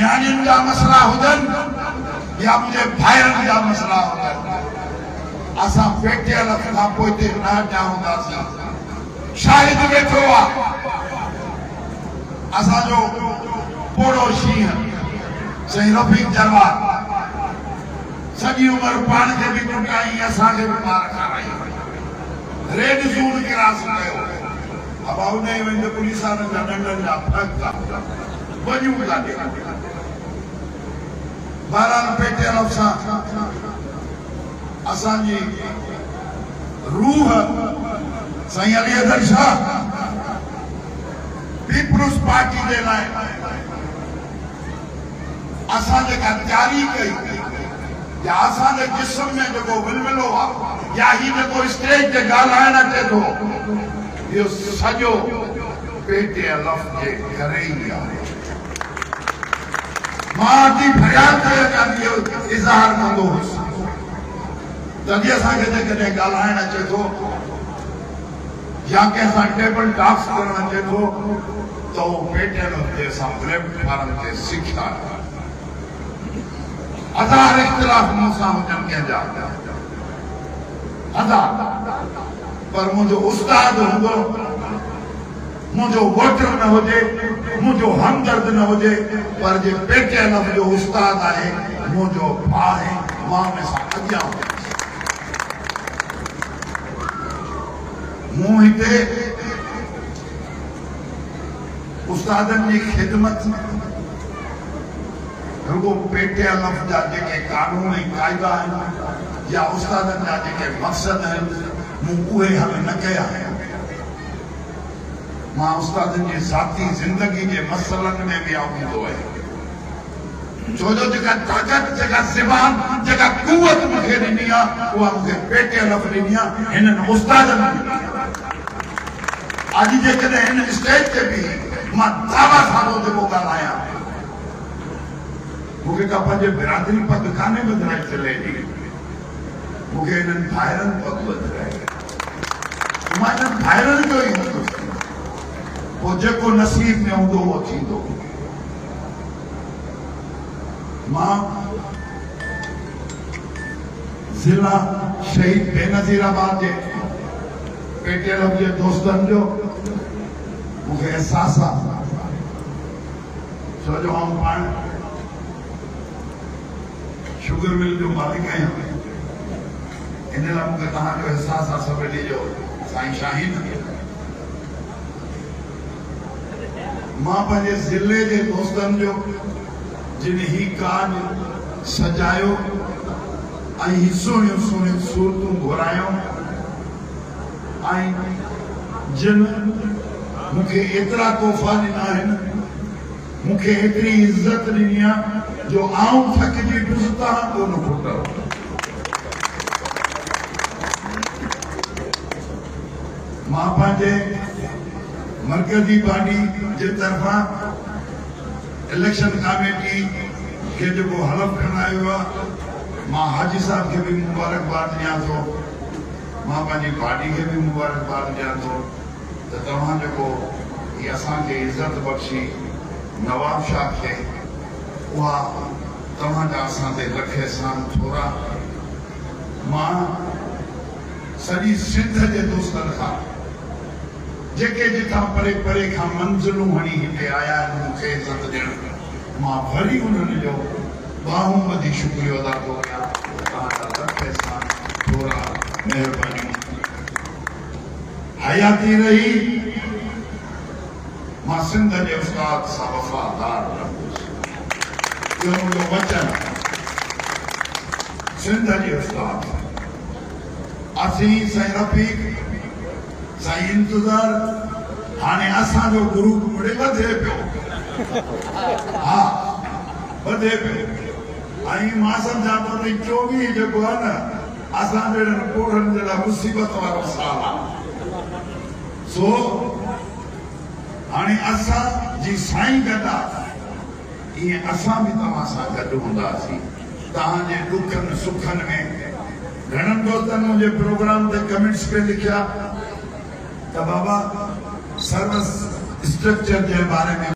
न्याणियुनि जा मसला हुजनि या मुंहिंजे भाइरनि जा मसला हुजनि, असां पेटियल खां पोइ हिते न अचा हूंदासीं। शाहिद वेठो आहे असांजो पोड़ो शींहं साईं रफ़ीक जरवार, सॼी उमिरि पाण खे बि टुटाई, असांखे बि मार खाराई, रेड ज़ोन क्रॉस कयो। अब उन वेंदे पुलिस वारनि जा डंडनि जा फर्क वञूं काॾे। बहरहाल पेटियल सां असांजी रूह साईं अली अदर शाह पीपुल्स पार्टी जे लाइ असां जेका तयारी कई, या असांजे जिस्म में जेको विलविलो आहे, या ही जेको स्टेज ते ॻाल्हाइण अचे थो, इहो सॼो पेटियल जे करे ई आहे। मां अची फरियाद करे इहो इज़हार कंदो हुउसि, तॾहिं असांखे जेकॾहिं ॻाल्हाइण अचे थो या कंहिंसां टेबल टॉक्स करणु अचे थो, त उहो पेटियल ते असां प्लेटफॉर्म ते सिखिया। हज़ार इख़्तिलाफ़ मूंसां हुजनि कंहिंजा, हज़ार, पर मुंहिंजो उस्ताद हूंदो, मुंहिंजो वोटर न हुजे, मुंहिंजो हमदर्द न हुजे, पर जे पेटियल जो उस्ताद आहे, मुंहिंजो भाउ आहे, मां उन सां अॻियां वधियुसि। मूं हिते उस्तादनि जी ख़िदमत रुगो पेटियल जा जेके कानून ऐं क़ाइदा आहिनि, या उस्तादनि जा जेके मक़सद आहिनि, मूं उहे हाणे न कया आहिनि। मां उस्तादनि जी ज़ाती ज़िंदगी जे मसइलनि में बि आऊंदो आहियां, छो जो जेका ताक़त, जेका ज़बान, जेका क़ुवत मूंखे ॾिनी आहे, उहा मूंखे पेटियल ॾिनी आहे, हिननि उस्तादनि ॾिनी आहे। अॼु जेकॾहिं हिन स्टेज ते बि मां दावा सां जेको ॻाल्हायां, मूंखे का पंहिंजे बिरादरी पग कान्हे बदिराई चले ॾी, मूंखे हिननि भाइरनि पग बदिराई, मां हिननि भाइरनि जो ई हूंदुसि, पोइ जेको नसीब में हूंदो उहो थींदो। मां ज़िला शहीद बेनज़ीराबाद जे पेटियल जे दोस्तनि जो मूंखे एहसास आहे, छो जो आउं पाण शुगर मिल जो मालिक आहियां, इन लाइ मूंखे तव्हांजो एहसास आहे सभिनी जो। साईं शाहीन, मां पंहिंजे ज़िले जे दोस्तनि जो जिन ही काज सजायो ऐं सुहिणियूं सुहिणियूं सूरतूं घुरायूं, ऐं जिन मूंखे एतिरा तोहफ़ा ॾिना आहिनि, मूंखे एतिरी इज़त ॾिनी आहे जो आऊं थकिजी ॾुसता कोन फुटो। मां पंहिंजे मरकज़ी पार्टी जे तरफ़ां इलेक्शन कमेटी खे जेको हलफ़ खणायो आहे, मां हाजी साहब खे बि मुबारकबाद ॾियां थो, मां पंहिंजी पार्टी खे बि मुबारकबाद ॾियां थो त तव्हां जेको हीअ असांखे इज़त बख़्शी नवाब शाह खे, उहा तव्हांजा असां ते लख एहसान थोरा। मां सॼी सिंध जे दोस्तनि खां जेके जिथां परे परे खां मंज़िलूं हणी हिते आया आहिनि मूंखे इज़त ॾियणु, मां वरी उन्हनि जो बाहूं ॿधी शुक्रियो अदा थो कयां। तव्हांजा लख एहसान थोरा, महिरबानी, हयाती रही। मां सिंध जे उस्ताद सां वफ़ादार रहंदुसि, इहो मुंहिंजो वचन। सिंध जे उस्ताद असीं साईं रफ़ीक, साईं इंतज़ार, हाणे असांजो ग्रुप वधे पियो, हा वधे पियो, ऐं मां सम्झां थो त 24 जेको आहे न, असां जहिड़नि कोढ़नि जे लाइ मुसीबत वारो साल आहे। सो हाणे असां जी साईं गॾु आहे, ईअं असां बि तव्हां सां गॾु हूंदासीं तव्हांजे ॾुखनि सुखनि में। घणनि दोस्तनि मुंहिंजे प्रोग्राम ते कमेंट्स पे लिखिया त बाबा सर्विस स्ट्रक्चर जे बारे में